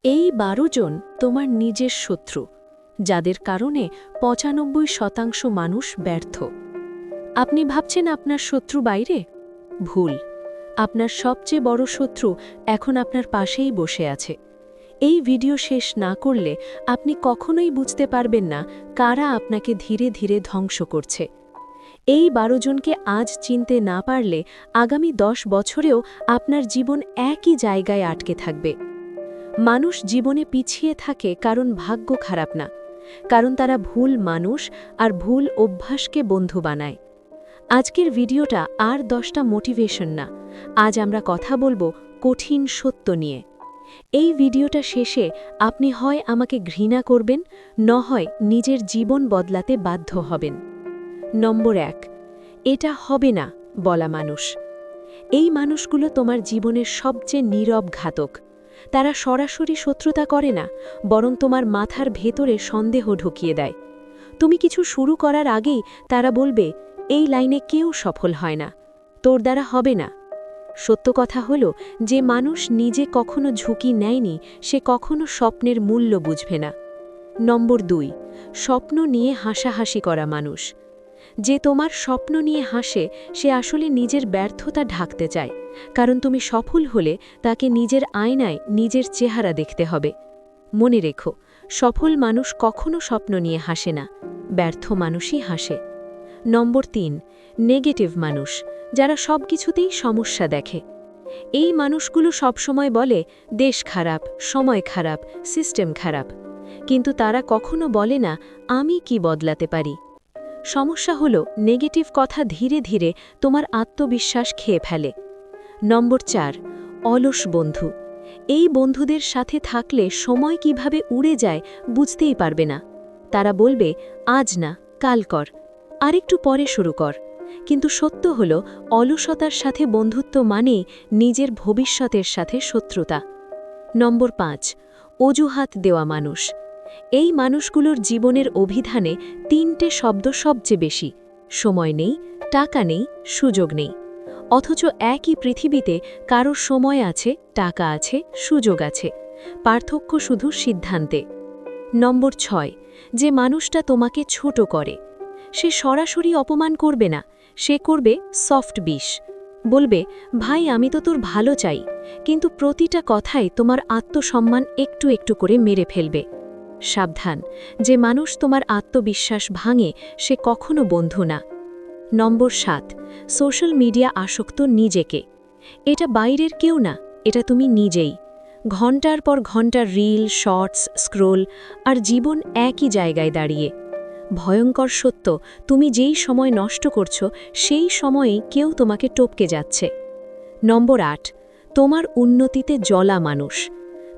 এই ১২ জন তোমার নিজের শত্রু, যাদের কারণে ৯৫% মানুষ ব্যর্থ। আপনি ভাবছেন আপনার শত্রু বাইরে? ভুল। আপনার সবচেয়ে বড় শত্রু এখন আপনার পাশেই বসে আছে। এই ভিডিও শেষ না করলে আপনি কখনোই বুঝতে পারবেন না কারা আপনাকে ধীরে ধীরে ধ্বংস করছে। এই ১২ জনকে আজ চিনতে না পারলে আগামী ১০ বছরেও আপনার জীবন একই জায়গায় আটকে থাকবে। মানুষ জীবনে পিছিয়ে থাকে কারণ ভাগ্য খারাপ না, কারণ তারা ভুল মানুষ আর ভুল অভ্যাসকে বন্ধু বানায়। আজকের ভিডিওটা আর 10টা মোটিভেশন না, আজ আমরা কথা বলবো কঠিন সত্য নিয়ে। এই ভিডিওটা শেষে আপনি হয় আমাকে ঘৃণা করবেন, হয় নিজের জীবন বদলাতে বাধ্য হবেন। নম্বর ১, এটা হবে না বলা মানুষ। এই মানুষগুলো তোমার জীবনের সবচেয়ে নীরব ঘাতক। তারা সরাসরি শত্রুতা করে না, বরং তোমার মাথার ভেতরে সন্দেহ ঢুকিয়ে দেয়। তুমি কিছু শুরু করার আগেই তারা বলবে, এই লাইনে কেউ সফল হয় না, তোর দ্বারা হবে না। সত্য কথা হলো, যে মানুষ নিজে কখনো ঝুঁকি নেয়নি সে কখনো স্বপ্নের মূল্য বুঝবে না। নম্বর ২, স্বপ্ন নিয়ে হাসাহাসি করা মানুষ। যে তোমার স্বপ্ন নিয়ে হাসে সে আসলে নিজের ব্যর্থতা ঢাকতে চায়, কারণ তুমি সফল হলে তাকে নিজের আয়নায় নিজের চেহারা দেখতে হবে। মনে রেখো, সফল মানুষ কখনো স্বপ্ন নিয়ে হাসে না, ব্যর্থ মানুষই হাসে। নম্বর ৩, নেগেটিভ মানুষ, যারা সব কিছুতেই সমস্যা দেখে। এই মানুষগুলো সবসময় বলে দেশ খারাপ, সময় খারাপ, সিস্টেম খারাপ, কিন্তু তারা কখনো বলে না আমি কি বদলাতে পারি। সমস্যা হলো, নেগেটিভ কথা ধীরে ধীরে তোমার আত্মবিশ্বাস খেয়ে ফেলে। নম্বর ৪, অলস বন্ধু। এই বন্ধুদের সাথে থাকলে সময় কিভাবে উড়ে যায় বুঝতেই পারবে না। তারা বলবে আজ না, কাল কর, আরেকটু পরে শুরু কর। কিন্তু সত্য হলো, অলসতার সাথে বন্ধুত্ব মানেই নিজের ভবিষ্যতের সাথে শত্রুতা। নম্বর ৫, অজুহাত দেওয়া মানুষ। এই মানুষগুলোর জীবনের অভিধানে ৩টে শব্দ সবচেয়ে বেশি: সময় নেই, টাকা নেই, সুযোগ নেই। অথচ একই পৃথিবীতে কারোর সময় আছে, টাকা আছে, সুযোগ আছে, পার্থক্য শুধু সিদ্ধান্তে। নম্বর ৬, যে মানুষটা তোমাকে ছোট করে। সে সরাসরি অপমান করবে না, সে করবে সফট বিষ। বলবে ভাই আমি তো তোর ভালো চাই, কিন্তু প্রতিটা কথায় তোমার আত্মসম্মান একটু একটু করে মেরে ফেলবে। সাবধান, যে মানুষ তোমার আত্মবিশ্বাস ভাঙে সে কখনো বন্ধু না। নম্বর ৭, সোশ্যাল মিডিয়া আসক্ত নিজেকে। এটা বাইরের কেউ না, এটা তুমি নিজেই। ঘন্টার পর ঘন্টা রিল, শর্টস, স্ক্রোল, আর জীবন একই জায়গায় দাঁড়িয়ে। ভয়ঙ্কর সত্য, তুমি যেই সময় নষ্ট করছো সেই সময়েই কেউ তোমাকে টপকে যাচ্ছে। নম্বর ৮, তোমার উন্নতিতে জ্বলা মানুষ।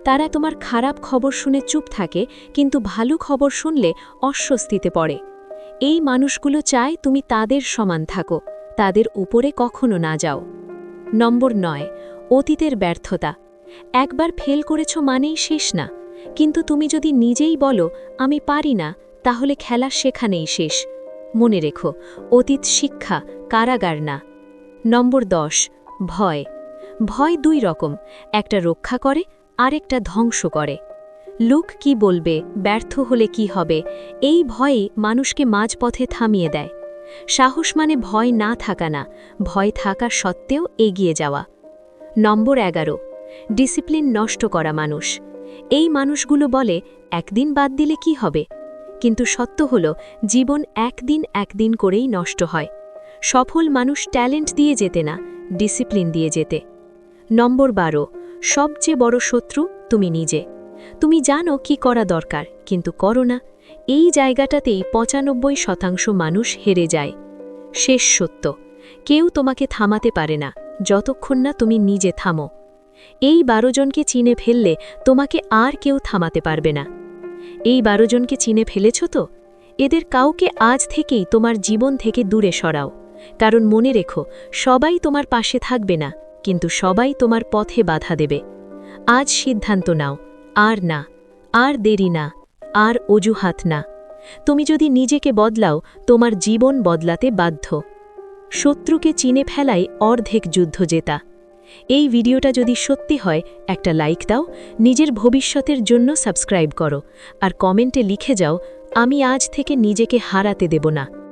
তারা তোমার খারাপ খবর শুনে চুপ থাকে, কিন্তু ভালো খবর শুনলে অস্বস্তিতে পড়ে। এই মানুষগুলো চায় তুমি তাদের সমান থাকো, তাদের উপরে কখনো না যাও। নম্বর ৯, অতীতের ব্যর্থতা। একবার ফেল করেছ মানেই শেষ না, কিন্তু তুমি যদি নিজেই বলো আমি পারি না, তাহলে খেলা সেখানেই শেষ। মনে রেখো, অতীত শিক্ষা, কারাগার না। নম্বর ১০, ভয়। ভয় ২ রকম, একটা রক্ষা করে, আরেকটা ধ্বংস করে। লোক কি বলবে, ব্যর্থ হলে কি হবে, এই ভয়ে মানুষকে মাঝপথে থামিয়ে দেয়। সাহস মানে ভয় না থাকা না, ভয় থাকা সত্ত্বেও এগিয়ে যাওয়া। নম্বর ১১, ডিসিপ্লিন নষ্ট করা মানুষ। এই মানুষগুলো বলে একদিন বাদ দিলে কি হবে, কিন্তু সত্য হলো জীবন একদিন করেই নষ্ট হয়। সফল মানুষ ট্যালেন্ট দিয়ে যেতে না, ডিসিপ্লিন দিয়ে যেতে। নম্বর ১২, সবচেয়ে বড় শত্রু তুমি নিজে। তুমি জানো কি করা দরকার, কিন্তু করো না। এই জায়গাটাতেই ৯৫% মানুষ হেরে যায়। শেষ সত্য, কেউ তোমাকে থামাতে পারে না যতক্ষণ না তুমি নিজে থামো। এই ১২ জনকে চিনে ফেললে তোমাকে আর কেউ থামাতে পারবে না। এই ১২ জনকে চিনে ফেলেছ তো? এদের কাউকে আজ থেকেই তোমার জীবন থেকে দূরে সরাও, কারণ মনে রেখো, সবাই তোমার পাশে থাকবে না, কিন্তু সবাই তোমার পথে বাধা দেবে। আজ সিদ্ধান্ত নাও, আর না, আর দেরি না, আর অজুহাত না। তুমি যদি নিজেকে বদলাও, তোমার জীবন বদলাতে বাধ্য। শত্রুকে চিনে ফেলাই অর্ধেক যুদ্ধ জেতা। এই ভিডিওটা যদি সত্যি হয় একটা লাইক দাও, নিজের ভবিষ্যতের জন্য সাবস্ক্রাইব করো আর কমেন্টে লিখে যাও, আমি আজ থেকে নিজেকে হারাতে দেব না।